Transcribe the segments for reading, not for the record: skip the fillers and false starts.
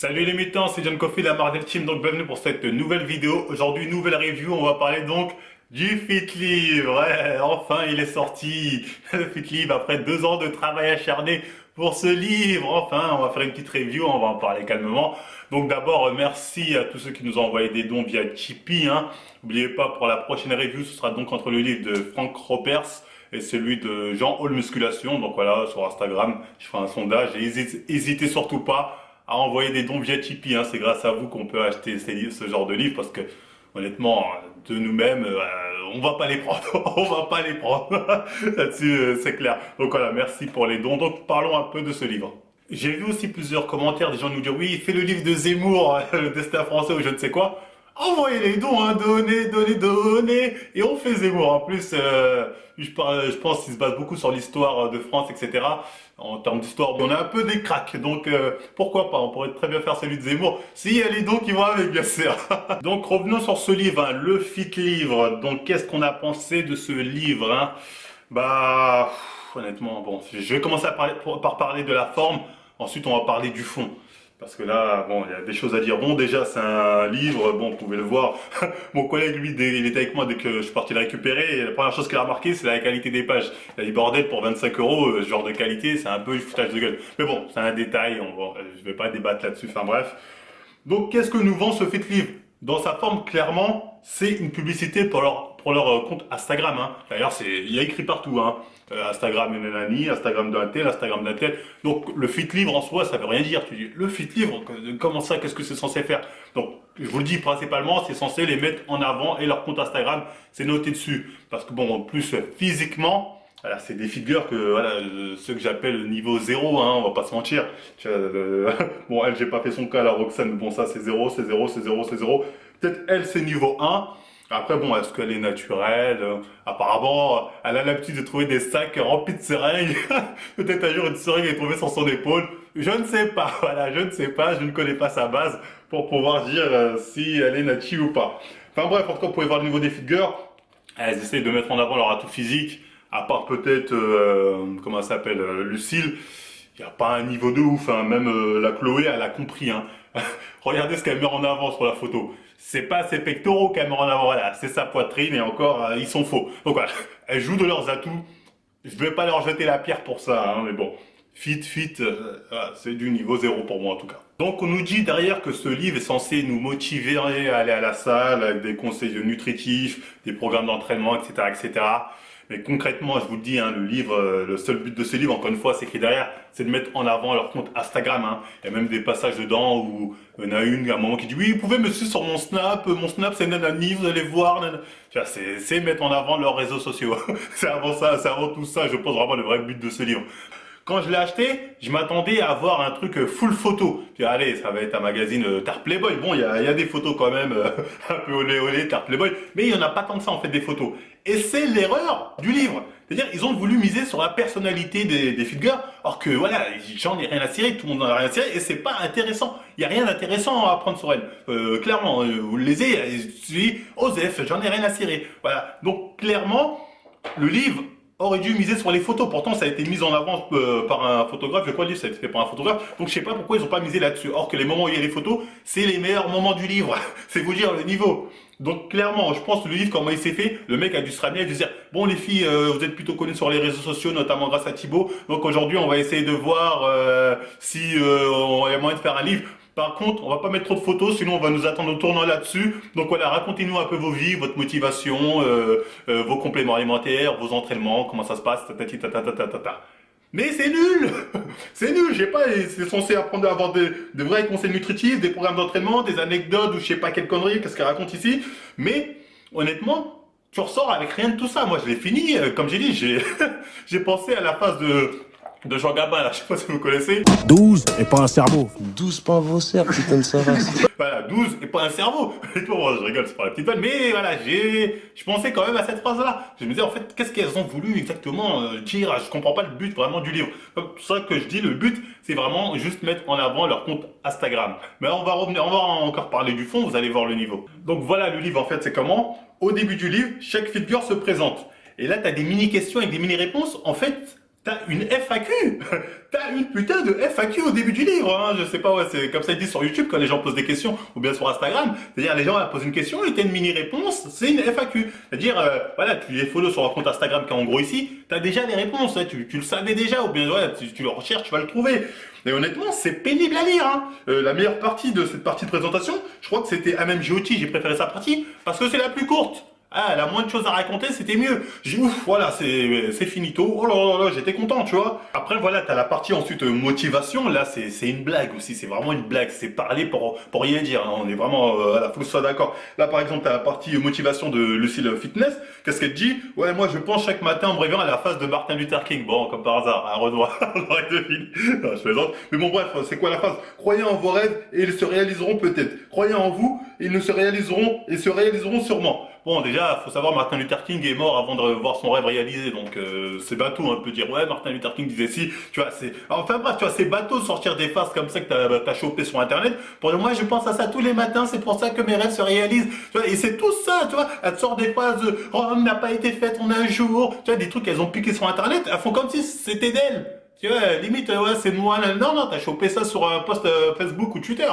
Salut les mutants, c'est John Coffey de la Marvel Team, donc bienvenue pour cette nouvelle vidéo. Aujourd'hui, nouvelle review, on va parler donc du Fit Livre. Ouais, enfin il est sorti, le Fit Livre, après 2 ans de travail acharné pour ce livre. Enfin, on va faire une petite review, on va en parler calmement. Donc d'abord, merci à tous ceux qui nous ont envoyé des dons via Tipeee. N'oubliez pas, pour la prochaine review, ce sera donc entre le livre de Frank Ropers et celui de Jean Hall Musculation. Donc voilà, sur Instagram, je ferai un sondage et hésitez surtout pas à envoyer des dons via Tipeee. C'est grâce à vous qu'on peut acheter ce genre de livres parce que honnêtement, de nous-mêmes, on va pas les prendre. On va pas les prendre. Là-dessus, c'est clair. Donc voilà, merci pour les dons. Donc parlons un peu de ce livre. J'ai vu aussi plusieurs commentaires des gens nous dire oui, fais le livre de Zemmour, le destin français ou je ne sais quoi. Envoyez les dons, donnez, et on fait Zemmour. En plus, je pense qu'il se base beaucoup sur l'histoire de France, etc. En termes d'histoire, on a un peu des cracks, donc pourquoi pas, on pourrait très bien faire celui de Zemmour, s'il y a les dons qui vont avec, bien sûr. Donc revenons sur ce livre, le Fit Livre. Donc qu'est-ce qu'on a pensé de ce livre, Bah, honnêtement, bon, je vais commencer par parler de la forme, ensuite on va parler du fond. Parce que là, bon, il y a des choses à dire. Bon, déjà, c'est un livre, bon, vous pouvez le voir. Mon collègue, lui, il était avec moi dès que je suis parti le récupérer. Et la première chose qu'il a remarqué, c'est la qualité des pages. Il a dit, bordel, pour 25 euros, ce genre de qualité, c'est un peu du foutage de gueule. Mais bon, c'est un détail, je vais pas débattre là-dessus, enfin bref. Donc, qu'est-ce que nous vend ce Fit Livre? Dans sa forme, clairement, c'est une publicité pour leur compte Instagram. D'ailleurs, il y a écrit partout. Instagram de Nani, Instagram d'un tel, Instagram d'un tel. Donc, le Fit Livre en soi, ça veut rien dire. Tu dis, le Fit Livre, comment ça, qu'est-ce que c'est censé faire? Donc, je vous le dis principalement, c'est censé les mettre en avant et leur compte Instagram, c'est noté dessus. Parce que bon, en plus, physiquement, voilà, c'est des figures que, voilà, ceux que j'appelle niveau 0, on va pas se mentir. Bon, elle, j'ai pas fait son cas, la Roxane, bon, ça, c'est 0, c'est 0, c'est 0, c'est 0. Peut-être elle, c'est niveau 1. Après, bon, est-ce qu'elle est naturelle? Apparemment, elle a l'habitude de trouver des sacs remplis de seringues. Peut-être un jour, une seringue est tombée sur son épaule. Je ne sais pas, voilà, je ne sais pas, je ne connais pas sa base pour pouvoir dire si elle est nati ou pas. Enfin bref, en tout cas, vous pouvez voir le niveau des figures. Elles essayent de mettre en avant leur atout physique, à part peut-être, comment elle s'appelle, Lucille. Il n'y a pas un niveau de ouf, même la Chloé, elle a compris. Regardez ce qu'elle met en avant sur la photo. C'est pas ses pectoraux qu'elle met en avant, voilà, c'est sa poitrine et encore, ils sont faux. Donc voilà, elles jouent de leurs atouts. Je vais pas leur jeter la pierre pour ça, mais bon. Voilà, c'est du niveau 0 pour moi en tout cas. Donc on nous dit derrière que ce livre est censé nous motiver à aller à la salle avec des conseils nutritifs, des programmes d'entraînement, etc., etc. Mais concrètement, je vous le dis, le livre, le seul but de ce livre, encore une fois, c'est écrit derrière, c'est de mettre en avant leur compte Instagram. Il y a même des passages dedans où il y en a une, à un moment qui dit oui, vous pouvez me suivre sur mon Snap c'est nanani, vous allez voir. C'est mettre en avant leurs réseaux sociaux. C'est avant ça, c'est avant tout ça, je pense vraiment le vrai but de ce livre. Quand je l'ai acheté, je m'attendais à avoir un truc full photo. Puis allez, ça va être un magazine Tarte Playboy. Bon, il y a des photos quand même, un peu olé Tarte Playboy, mais il n'y en a pas tant que ça en fait des photos. Et c'est l'erreur du livre. C'est-à-dire, ils ont voulu miser sur la personnalité des figures, alors que voilà, j'en ai rien à cirer, tout le monde en a rien à cirer, et c'est pas intéressant. Il n'y a rien d'intéressant à apprendre sur elle. Clairement, vous le lisez, je dis, Osef, j'en ai rien à cirer. Voilà. Donc, clairement, le livre aurait dû miser sur les photos. Pourtant, ça a été mis en avant par un photographe. Je crois que le livre, ça a été fait par un photographe. Donc, je sais pas pourquoi ils ont pas misé là-dessus. Or que les moments où il y a les photos, c'est les meilleurs moments du livre. C'est vous dire le niveau. Donc, clairement, je pense que le livre, comment il s'est fait, le mec a dû se ramener et dû dire, bon, les filles, vous êtes plutôt connues sur les réseaux sociaux, notamment grâce à Thibaut. Donc, aujourd'hui, on va essayer de voir si on y a moyen de faire un livre. Par contre, on va pas mettre trop de photos, sinon on va nous attendre au tournant là-dessus. Donc voilà, racontez-nous un peu vos vies, votre motivation, vos compléments alimentaires, vos entraînements, comment ça se passe, tatati tatata. Mais c'est nul. C'est nul, je sais pas, c'est censé apprendre à avoir de vrais conseils nutritifs, des programmes d'entraînement, des anecdotes ou je sais pas quelle connerie, qu'est-ce qu'elle raconte ici. Mais honnêtement, tu ressors avec rien de tout ça. Moi je l'ai fini, comme j'ai dit, j'ai pensé à la phase de Jean Gabin, là, je sais pas si vous connaissez. 12 et pas un cerveau. 12 pas vos cerfs, putain de sa race. Voilà, 12 et pas un cerveau. Et tout, bon, je rigole, c'est pas la petite vanne, mais voilà, je pensais quand même à cette phrase-là. Je me disais, en fait, qu'est-ce qu'elles ont voulu exactement dire? Je comprends pas le but vraiment du livre. C'est ça que je dis, le but, c'est vraiment juste mettre en avant leur compte Instagram. Mais on va encore parler du fond, vous allez voir le niveau. Donc voilà, le livre, en fait, c'est comment? Au début du livre, chaque figure se présente. Et là, tu as des mini-questions avec des mini-réponses. En fait, T'as une FAQ. T'as une putain de FAQ au début du livre, hein. Je sais pas, ouais, c'est comme ça ils disent sur YouTube quand les gens posent des questions, ou bien sur Instagram. C'est-à-dire, les gens posent une question et t'as une mini-réponse, c'est une FAQ. C'est-à-dire, voilà, tu les follow sur un compte Instagram qui est en gros ici, t'as déjà les réponses, hein, tu le savais déjà, ou bien, voilà, tu le recherches, tu vas le trouver. Et honnêtement, c'est pénible à lire, hein. La meilleure partie de cette partie de présentation, je crois que c'était MMJOT, j'ai préféré sa partie, parce que c'est la plus courte. Ah, elle a moins de choses à raconter, c'était mieux. J'ai ouf, voilà, c'est finito. Oh là là là, j'étais content, tu vois. Après, voilà, t'as la partie ensuite motivation. Là, c'est une blague aussi. C'est vraiment une blague. C'est parler pour rien dire, hein. On est vraiment, voilà, faut que ce soit d'accord. Là, par exemple, t'as la partie motivation de Lucille Fitness. Qu'est-ce qu'elle dit? Ouais, moi, je pense chaque matin en me réveillant à la phase de Martin Luther King. Bon, comme par hasard, un Renoir. Non, je plaisante. Mais bon, bref, c'est quoi la phrase? Croyez en vos rêves et ils se réaliseront peut-être. Croyez en vous, ils ne se réaliseront et se réaliseront sûrement. Bon, déjà, faut savoir, Martin Luther King est mort avant de voir son rêve réalisé, donc c'est bateau, on peut dire, ouais, Martin Luther King disait si, tu vois, c'est... Enfin bref, tu vois, c'est bateau de sortir des phrases comme ça que t'as chopé sur Internet, pour dire, moi, je pense à ça tous les matins, c'est pour ça que mes rêves se réalisent, tu vois, et c'est tout ça, tu vois, elle te sort des phrases, Rome n'a pas été faite en un jour, tu vois, des trucs qu'elles ont piqué sur Internet, elles font comme si c'était d'elles, tu vois, limite, ouais, c'est moi, non, non, t'as chopé ça sur un post Facebook ou Twitter.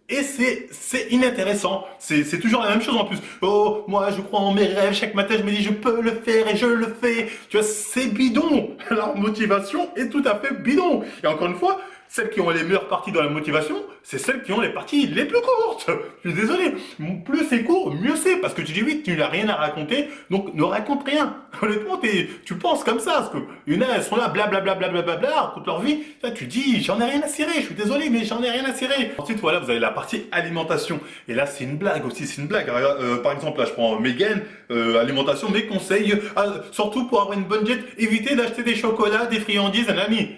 Et c'est inintéressant. C'est toujours la même chose en plus. Oh, moi je crois en mes rêves. Chaque matin je me dis je peux le faire et je le fais. Tu vois, c'est bidon. Leur motivation est tout à fait bidon. Et encore une fois, celles qui ont les meilleures parties dans la motivation, c'est celles qui ont les parties les plus courtes. Je suis désolé. Plus c'est court, mieux c'est. Parce que tu dis oui, tu n'as rien à raconter, donc ne raconte rien. Honnêtement, tu penses comme ça. Parce que il y en a, elles sont là, blablabla, racontent leur vie. Là, tu dis, j'en ai rien à cirer. Je suis désolé, mais j'en ai rien à cirer. Ensuite, voilà, vous avez la partie alimentation. Et là, c'est une blague aussi, c'est une blague. Par exemple, là, je prends Megan, alimentation, mes conseils. Surtout pour avoir une bonne diète, évitez d'acheter des chocolats, des friandises, un ami.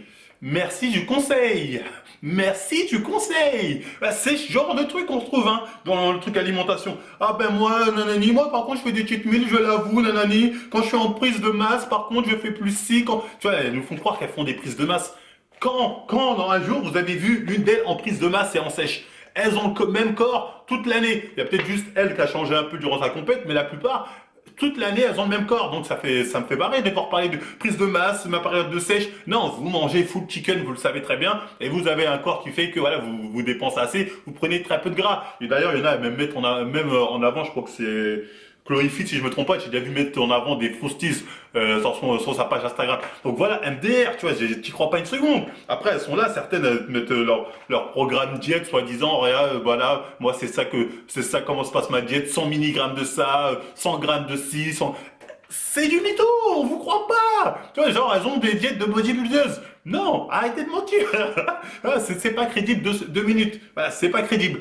Merci du conseil. Merci du conseil. Bah, c'est ce genre de truc qu'on retrouve hein, dans le truc alimentation. Ah ben moi, nanani, moi par contre je fais des cheat meals, je l'avoue, nanani. Quand je suis en prise de masse, par contre je fais plus si. Quand... Tu vois, elles nous font croire qu'elles font des prises de masse. Quand dans un jour vous avez vu l'une d'elles en prise de masse et en sèche? Elles ont le même corps toute l'année. Il y a peut-être juste elle qui a changé un peu durant sa compète, mais la plupart... Toute l'année, elles ont le même corps, donc ça me fait barrer de devoir parler de prise de masse, ma période de sèche. Non, vous mangez full chicken, vous le savez très bien, et vous avez un corps qui fait que voilà, vous dépensez assez, vous prenez très peu de gras. Et d'ailleurs, il y en a même même en avant, je crois que c'est Chloé-Fit, si je me trompe pas, j'ai déjà vu mettre en avant des frosties sur sa page Instagram. Donc voilà, MDR, tu vois, t'y crois pas une seconde. Après, elles sont là, certaines elles mettent leur programme diète, soi-disant, voilà, moi c'est ça comment se passe ma diète, 100 mg de ça, 100 grammes de ci, 100... C'est du mytho, on vous croit pas. Tu vois, genre, elles ont des diètes de bodybuildeuses. Non, arrêtez de mentir. C'est pas crédible 2 minutes. Voilà, c'est pas crédible.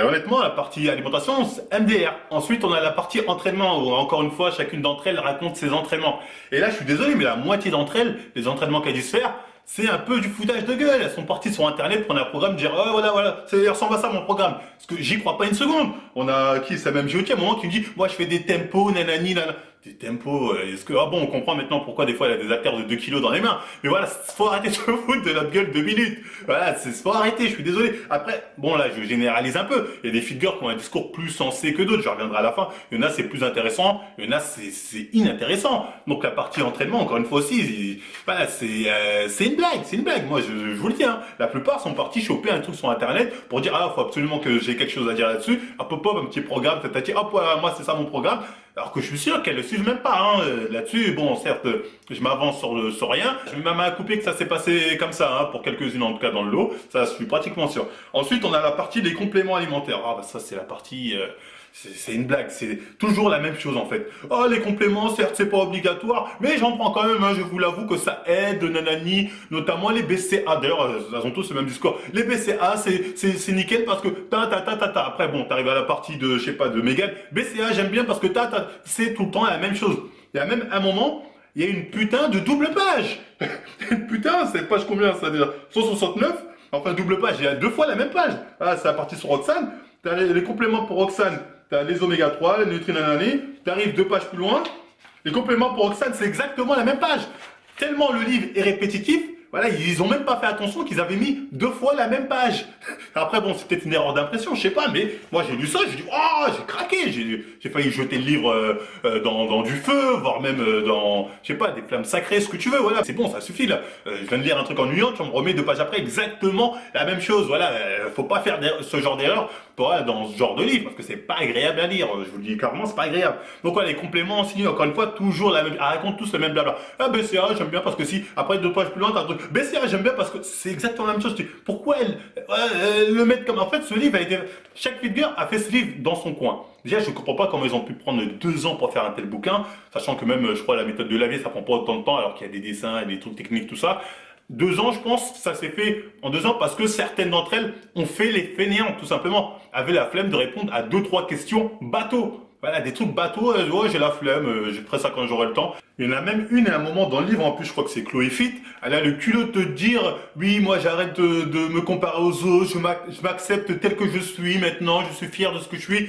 Honnêtement, la partie alimentation, c'est MDR. Ensuite, on a la partie entraînement où, encore une fois, chacune d'entre elles raconte ses entraînements. Et là, je suis désolé, mais la moitié d'entre elles, les entraînements qu'elles disent faire, c'est un peu du foutage de gueule. Elles sont parties sur Internet, prendre un programme, dire oh voilà, ça ressemble à ça mon programme. Parce que j'y crois pas une seconde. On a qui, c'est même JOT à un moment qui me dit moi je fais des tempos, nanani, nanana. Des tempos, est-ce que, ah bon, on comprend maintenant pourquoi des fois elle a des haltères de 2 kilos dans les mains. Mais voilà, faut arrêter de se foutre de notre gueule 2 minutes. Voilà, faut arrêter, je suis désolé. Après, bon là, je généralise un peu. Il y a des filles girls qui ont un discours plus sensé que d'autres, je reviendrai à la fin. Il y en a c'est plus intéressant, il y en a c'est inintéressant. Donc la partie entraînement, encore une fois aussi, voilà, c'est une blague. Moi, je vous le dis, hein. La plupart sont partis choper un truc sur Internet pour dire, faut absolument que j'ai quelque chose à dire là-dessus. Hop, un petit programme, hop, voilà, moi c'est ça mon programme. Alors que je suis sûr qu'elles ne le suivent même pas hein. Là-dessus. Bon, certes, je m'avance sur rien. Je mets ma main à couper que ça s'est passé comme ça, hein, pour quelques-unes en tout cas dans le lot. Ça, je suis pratiquement sûr. Ensuite, on a la partie des compléments alimentaires. Ah bah ça, c'est la partie... c'est une blague, c'est toujours la même chose en fait. Oh les compléments, certes c'est pas obligatoire, mais j'en prends quand même, hein, je vous l'avoue que ça aide, nanani, notamment les BCA. D'ailleurs, elles ont tous le même discours. Les BCA, c'est nickel parce que ta. Après bon, t'arrives à la partie de, je sais pas, de Megan. BCA, j'aime bien parce que c'est tout le temps la même chose. Il y a même un moment, il y a une putain de double page. Putain, c'est page combien ça déjà 169. Enfin double page, il y a 2 fois la même page. Ah, c'est la partie sur Roxane. T'as les compléments pour Roxane, t'as les oméga 3, les nutrinanani, t'arrives 2 pages plus loin, les compléments pour Roxane, c'est exactement la même page. Tellement le livre est répétitif voilà, ils ont même pas fait attention qu'ils avaient mis 2 fois la même page. Après, bon, c'est peut-être une erreur d'impression, je sais pas, mais moi j'ai lu ça, j'ai dit, oh, j'ai craqué, j'ai failli jeter le livre dans du feu, voire même dans, je sais pas, des flammes sacrées, ce que tu veux, voilà, c'est bon, ça suffit là. Je viens de lire un truc ennuyant, tu me remets 2 pages après exactement la même chose, voilà, faut pas faire ce genre d'erreur dans ce genre de livre, parce que c'est pas agréable à lire, je vous le dis clairement, c'est pas agréable. Donc voilà, les compléments signés, encore une fois, toujours la même, racontent tous le même blabla. Ah, BCA, j'aime bien parce que si, après 2 pages plus loin, t'as un truc, BCA, j'aime bien parce que c'est exactement la même chose. Pourquoi elle le mettre comme, en fait, ce livre a été, chaque figure a fait ce livre dans son coin. Déjà, je comprends pas comment ils ont pu prendre 2 ans pour faire un tel bouquin, sachant que même, je crois, la méthode de Lavier, ça prend pas autant de temps, alors qu'il y a des dessins et des trucs techniques, tout ça. 2 ans, je pense, ça s'est fait en 2 ans parce que certaines d'entre elles ont fait les fainéants, tout simplement. Avaient la flemme de répondre à 2-3 questions bateau. Voilà, des trucs bateaux, ouais, j'ai la flemme, je ferai ça quand j'aurai le temps. Il y en a même une à un moment dans le livre, en plus je crois que c'est Chloé Fit, elle a le culot de te dire, oui, moi j'arrête de me comparer aux autres, je m'accepte tel que je suis maintenant, je suis fier de ce que je suis.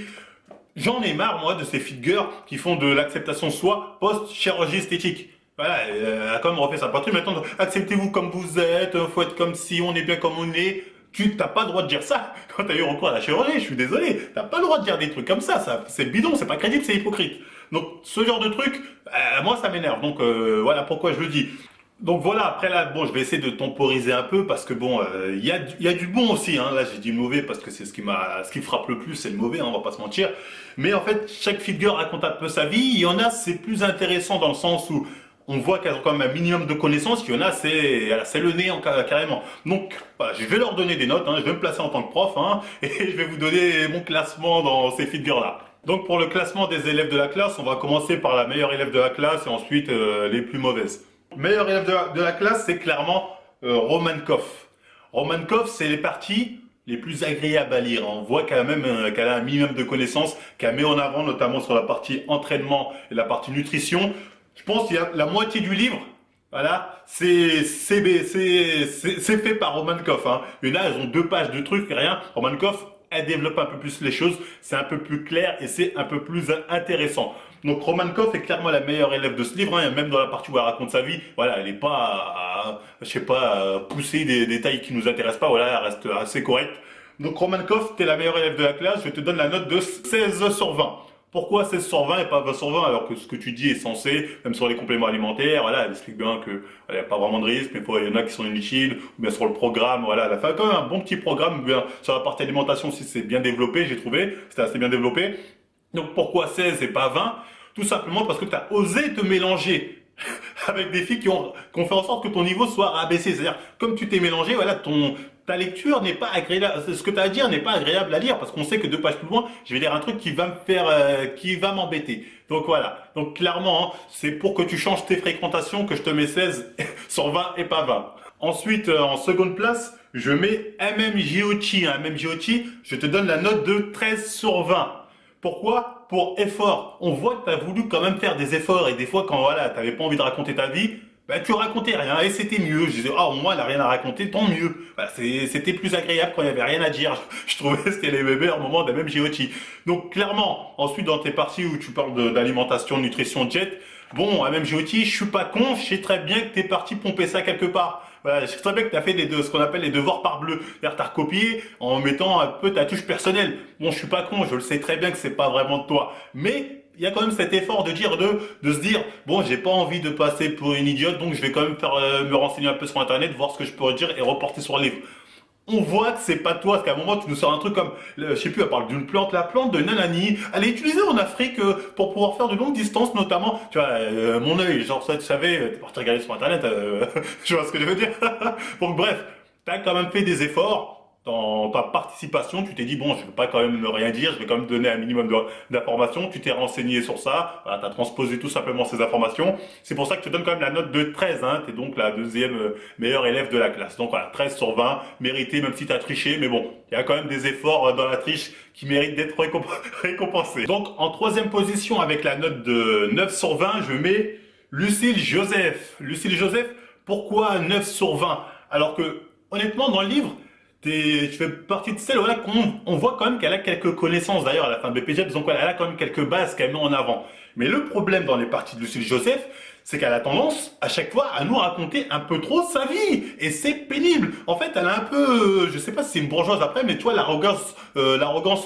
J'en ai marre, moi, de ces figures qui font de l'acceptation de soi post-chirurgie esthétique. Voilà, elle a quand même refait sa patrie. Maintenant, acceptez-vous comme vous êtes, faut être comme si, on est bien comme on est. Tu n'as pas le droit de dire ça quand tu as eu recours à la chirurgie, je suis désolé. Tu n'as pas le droit de dire des trucs comme ça c'est bidon, c'est pas crédible, c'est hypocrite. Donc, ce genre de truc, moi, ça m'énerve. Donc, voilà pourquoi je le dis. Donc voilà, après là, bon, je vais essayer de temporiser un peu parce que bon, il y a du bon aussi, hein. Là, j'ai dit mauvais parce que c'est ce qui frappe le plus, c'est le mauvais, hein, on va pas se mentir. Mais en fait, chaque figure raconte un peu sa vie. Il y en a, c'est plus intéressant dans le sens où on voit qu'elles ont quand même un minimum de connaissances. Il y en a, c'est le nez carrément. Donc, voilà, je vais leur donner des notes, hein, je vais me placer en tant que prof, hein, et je vais vous donner mon classement dans ces figures-là. Donc pour le classement des élèves de la classe, on va commencer par la meilleure élève de la classe et ensuite les plus mauvaises. Meilleur élève de la classe, c'est clairement Romankov. Romankov, c'est les parties les plus agréables à lire. On voit quand même qu'elle a un minimum de connaissances, qu'elle met en avant notamment sur la partie entraînement et la partie nutrition. Je pense qu'il y a la moitié du livre, voilà, c'est fait par Romankov. Hein. Il y en a, elles ont 2 pages de trucs, rien. Romankov, elle développe un peu plus les choses, c'est un peu plus clair et c'est un peu plus intéressant. Donc Romankov est clairement la meilleure élève de ce livre, hein, même dans la partie où elle raconte sa vie, voilà, elle n'est pas, je sais pas, pousser des détails qui nous intéressent pas, voilà, elle reste assez correcte. Donc Romankov, t'es la meilleure élève de la classe, je te donne la note de 16 sur 20. Pourquoi 16 sur 20 et pas 20 sur 20 alors que ce que tu dis est censé, même sur les compléments alimentaires, voilà, elle explique bien que il n'y a pas vraiment de risque, mais il y en a qui sont inutiles, ou bien sur le programme, voilà, elle a fait quand même un bon petit programme, bien sur la partie alimentation si c'est bien développé, j'ai trouvé, c'était assez bien développé. Donc pourquoi 16 et pas 20? Tout simplement parce que tu as osé te mélanger avec des filles qui ont fait en sorte que ton niveau soit rabaissé. C'est-à-dire, comme tu t'es mélangé, voilà, ta lecture n'est pas agréable, ce que tu as à dire n'est pas agréable à lire parce qu'on sait que 2 pages plus loin, je vais lire un truc qui va me faire, qui va m'embêter. Donc voilà. Donc clairement, hein, c'est pour que tu changes tes fréquentations que je te mets 16 sur 20 et pas 20. Ensuite, en seconde place, je mets MMJOchi. MMJOchi, je te donne la note de 13 sur 20. Pourquoi? Pour effort. On voit que tu as voulu quand même faire des efforts et des fois quand voilà, tu n'avais pas envie de raconter ta vie, bah, tu racontais rien et c'était mieux. Je disais, au moins elle n'a rien à raconter, tant mieux. Voilà, c'était plus agréable quand il n'y avait rien à dire. Je trouvais que c'était les meilleurs moments de la même Girotti. Donc clairement, ensuite dans tes parties où tu parles d'alimentation, de nutrition, jet, bon, à même Girotti, je suis pas con, je sais très bien que tu es parti pomper ça quelque part. Voilà, je sais très bien que tu as fait ce qu'on appelle les devoirs par bleu. C'est-à-dire tu as recopié en mettant un peu ta touche personnelle. Bon, je suis pas con, je le sais très bien que c'est pas vraiment de toi. Mais il y a quand même cet effort de se dire, bon, j'ai pas envie de passer pour une idiote, donc je vais quand même me renseigner un peu sur Internet, voir ce que je pourrais dire et reporter sur le livre. On voit que c'est pas toi, parce qu'à un moment tu nous sors un truc comme, je sais plus, elle parle d'une plante, la plante de Nanani, elle est utilisée en Afrique pour pouvoir faire de longues distances notamment, tu vois, mon œil, genre ça tu savais, t'es parti regarder sur Internet, tu vois ce que je veux dire. Donc bref, t'as quand même fait des efforts. Dans ta participation, tu t'es dit, bon, je ne vais pas quand même rien dire, je vais quand même donner un minimum d'informations, tu t'es renseigné sur ça, voilà, tu as transposé tout simplement ces informations. C'est pour ça que je te donne quand même la note de 13, hein, tu es donc la deuxième meilleure élève de la classe. Donc voilà, 13 sur 20, mérité même si tu as triché, mais bon, il y a quand même des efforts dans la triche qui méritent d'être récompensés. Donc en troisième position avec la note de 9 sur 20, je mets Lucille Joseph. Lucille Joseph, pourquoi 9 sur 20? Alors que, honnêtement, dans le livre, je fais partie de celles, voilà, on voit quand même qu'elle a quelques connaissances. D'ailleurs, à la fin de BPJ, donc elle a quand même quelques bases qu'elle met en avant. Mais le problème dans les parties de Lucille Joseph, c'est qu'elle a tendance, à chaque fois, à nous raconter un peu trop sa vie. Et c'est pénible. En fait, elle a un peu, je sais pas si c'est une bourgeoise après, mais tu vois, l'arrogance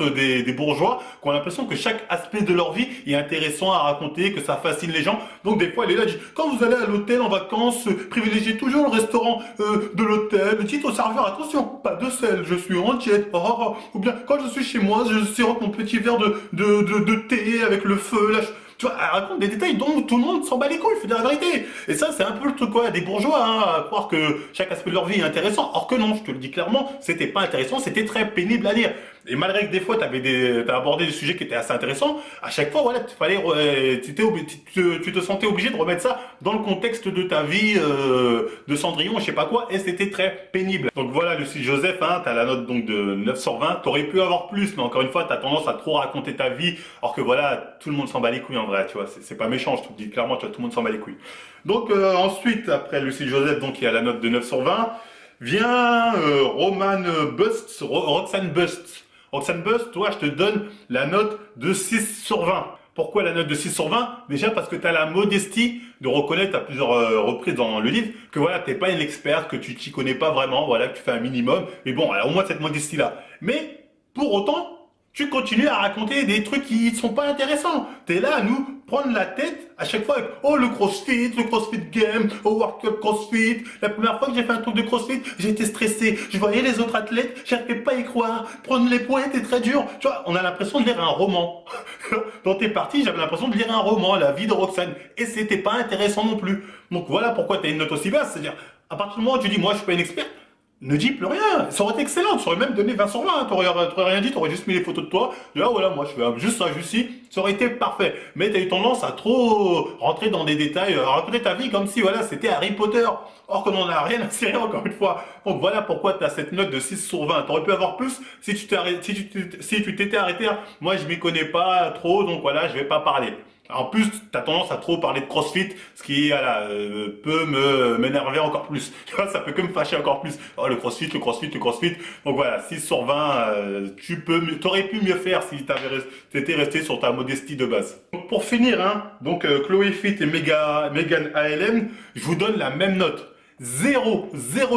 des bourgeois, qui ont l'impression que chaque aspect de leur vie est intéressant à raconter, que ça fascine les gens. Donc, des fois, elle est là, elle dit, quand vous allez à l'hôtel en vacances, privilégiez toujours le restaurant de l'hôtel. Dites au serveur, attention, pas de sel, je suis en diète. Oh, oh, oh. Ou bien, quand je suis chez moi, je sirote mon petit verre de thé avec le feu, là. Tu vois, elle raconte des détails dont tout le monde s'en bat les couilles, faut dire la vérité. Et ça, c'est un peu le truc, quoi, des bourgeois, hein, à croire que chaque aspect de leur vie est intéressant. Or que non, je te le dis clairement, c'était pas intéressant, c'était très pénible à lire. Et malgré que des fois, t'as abordé des sujets qui étaient assez intéressants, à chaque fois, voilà, tu te sentais obligé de remettre ça dans le contexte de ta vie, de Cendrillon, je sais pas quoi, et c'était très pénible. Donc voilà, Lucie Joseph, hein, t'as la note donc de 9 sur 20, t'aurais pu avoir plus, mais encore une fois, t'as tendance à trop raconter ta vie, alors que voilà, tout le monde s'en bat les couilles en vrai, tu vois, c'est pas méchant, je te le dis clairement, tu vois, tout le monde s'en bat les couilles. Donc ensuite, après Lucie Joseph, donc il y a la note de 9 sur 20, vient Roxane Bust. Roxane Bust, toi, je te donne la note de 6 sur 20. Pourquoi la note de 6 sur 20? Déjà parce que tu as la modestie de reconnaître à plusieurs reprises dans le livre que voilà, t'es pas une experte, que tu t'y connais pas vraiment, voilà, que tu fais un minimum. Mais bon, alors, au moins cette modestie-là. Mais pour autant, tu continues à raconter des trucs qui sont pas intéressants. T'es là à nous prendre la tête à chaque fois avec oh le CrossFit Game, oh Workout CrossFit. La première fois que j'ai fait un truc de CrossFit, j'étais stressé. Je voyais les autres athlètes, j'arrivais pas à y croire. Prendre les points était très dur. Tu vois, on a l'impression de lire un roman. Dans tes parties, j'avais l'impression de lire un roman, la vie de Roxane. Et c'était pas intéressant non plus. Donc voilà pourquoi t'as une note aussi basse. C'est-à-dire, à partir du moment où tu dis moi je suis pas une experte, ne dis plus rien, ça aurait été excellent, tu aurais même donné 20 sur 20, hein. T'aurais rien dit, t'aurais juste mis les photos de toi, ah voilà, moi je fais juste ça, juste ci, ça aurait été parfait. Mais t'as eu tendance à trop rentrer dans des détails, à raconter ta vie comme si voilà, c'était Harry Potter, or qu'on n'en a rien à cirer encore une fois. Donc voilà pourquoi t'as cette note de 6 sur 20, t'aurais pu avoir plus si tu t'étais arrêté, hein. Moi je m'y connais pas trop, donc voilà, je vais pas parler. En plus, tu as tendance à trop parler de CrossFit, ce qui voilà, peut m'énerver encore plus. Tu vois, ça peut que me fâcher encore plus. Oh, le CrossFit. Donc voilà, 6 sur 20, t'aurais pu mieux faire si t'étais resté sur ta modestie de base. Donc pour finir, hein, donc Chloé Fit et Megan ALM, je vous donne la même note. 0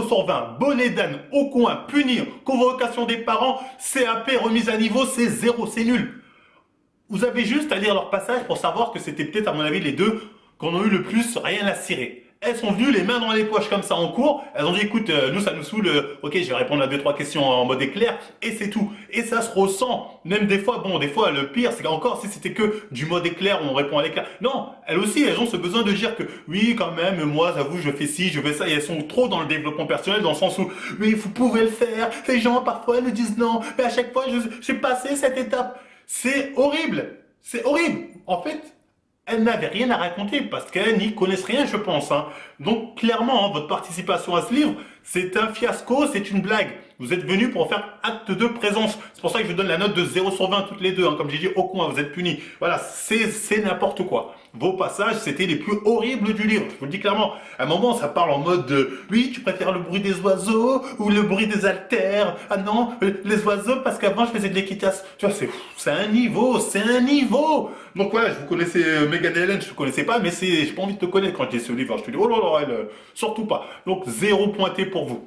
sur 20, bonnet d'âne, au coin, punir, convocation des parents, CAP, remise à niveau, c'est 0, c'est nul. Vous avez juste à lire leur passage pour savoir que c'était peut-être, à mon avis, les deux qu'on a eu le plus rien à cirer. Elles sont venues les mains dans les poches comme ça en cours. Elles ont dit, écoute, nous ça nous saoule, ok, je vais répondre à 2-3 questions en mode éclair, et c'est tout. Et ça se ressent. Même des fois, bon, des fois, le pire, c'est qu'encore, si c'était que du mode éclair, on répond à l'éclair. Non, elles aussi, elles ont ce besoin de dire que, oui, quand même, moi, j'avoue, je fais ci, je fais ça, et elles sont trop dans le développement personnel, dans le sens où, oui, vous pouvez le faire. Les gens, parfois, me disent non, mais à chaque fois, j'ai passé cette étape. C'est horrible. C'est horrible. En fait, elles n'avaient rien à raconter parce qu'elles n'y connaissent rien, je pense, hein. Donc, clairement, hein, votre participation à ce livre, c'est un fiasco, c'est une blague. Vous êtes venus pour faire acte de présence. C'est pour ça que je vous donne la note de 0 sur 20 toutes les deux, hein. Comme j'ai dit, au coin, vous êtes punis. Voilà, c'est n'importe quoi. Vos passages, c'était les plus horribles du livre. Je vous le dis clairement. À un moment, ça parle en mode de, oui, tu préfères le bruit des oiseaux ou le bruit des haltères. Ah non, les oiseaux, parce qu'avant, je faisais de l'équitation. Tu vois, c'est un niveau, c'est un niveau. Donc voilà, je vous connaissais Megan Helen, je ne connaissais pas, mais j'ai pas envie de te connaître quand j'ai ce livre. Je te dis, oh là là, elle, surtout pas. Donc, 0 pointé pour vous.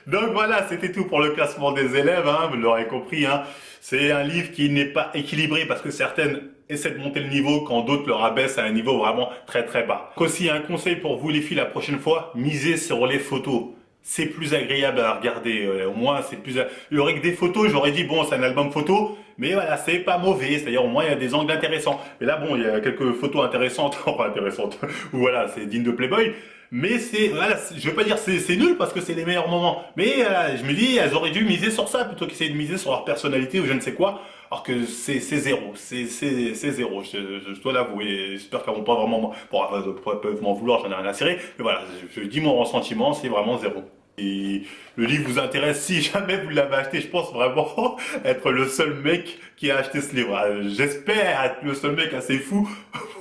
Donc voilà, c'était tout pour le classement des élèves, hein, vous l'aurez compris, hein. C'est un livre qui n'est pas équilibré parce que certaines essaient de monter le niveau quand d'autres le rabaissent à un niveau vraiment très très bas. Aussi, un conseil pour vous les filles la prochaine fois, misez sur les photos. C'est plus agréable à regarder, au moins c'est plus... Il y aurait que des photos, j'aurais dit bon c'est un album photo, mais voilà c'est pas mauvais, c'est-à-dire au moins il y a des angles intéressants. Mais là bon il y a quelques photos intéressantes, enfin intéressantes, ou voilà c'est digne de Playboy. Mais voilà, je veux pas dire c'est nul parce que c'est les meilleurs moments. Mais je me dis, elles auraient dû miser sur ça plutôt qu'essayer de miser sur leur personnalité ou je ne sais quoi. Alors que c'est zéro, c'est zéro. Je dois l'avouer. J'espère qu'elles vont pas vraiment, bon, elles peuvent m'en vouloir, j'en ai rien à cirer. Mais voilà, je dis mon ressentiment, c'est vraiment zéro. Et le livre vous intéresse, si jamais vous l'avez acheté, je pense vraiment être le seul mec qui a acheté ce livre. J'espère être le seul mec assez fou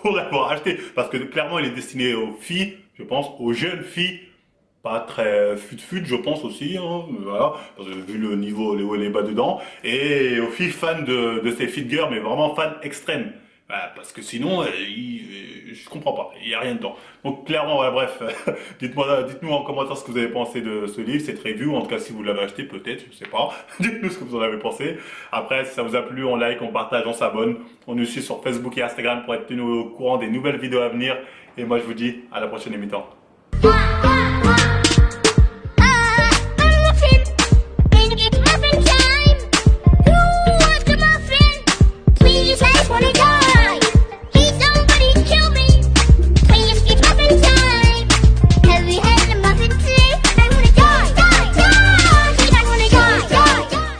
pour l'avoir acheté. Parce que clairement, il est destiné aux filles, je pense, aux jeunes filles, pas très fut-fut, je pense aussi, hein, voilà, parce que vu le niveau, les hauts et les bas dedans, et aux filles fans de ces fit girls, mais vraiment fans extrêmes. Voilà, parce que sinon, je comprends pas, il n'y a rien dedans. Donc clairement, voilà, bref, dites-nous en commentaire ce que vous avez pensé de ce livre, cette review, en tout cas si vous l'avez acheté peut-être, je sais pas. Dites-nous ce que vous en avez pensé. Après, si ça vous a plu, on like, on partage, on s'abonne. On nous suit sur Facebook et Instagram pour être tenu au courant des nouvelles vidéos à venir. Et moi, je vous dis à la prochaine émission.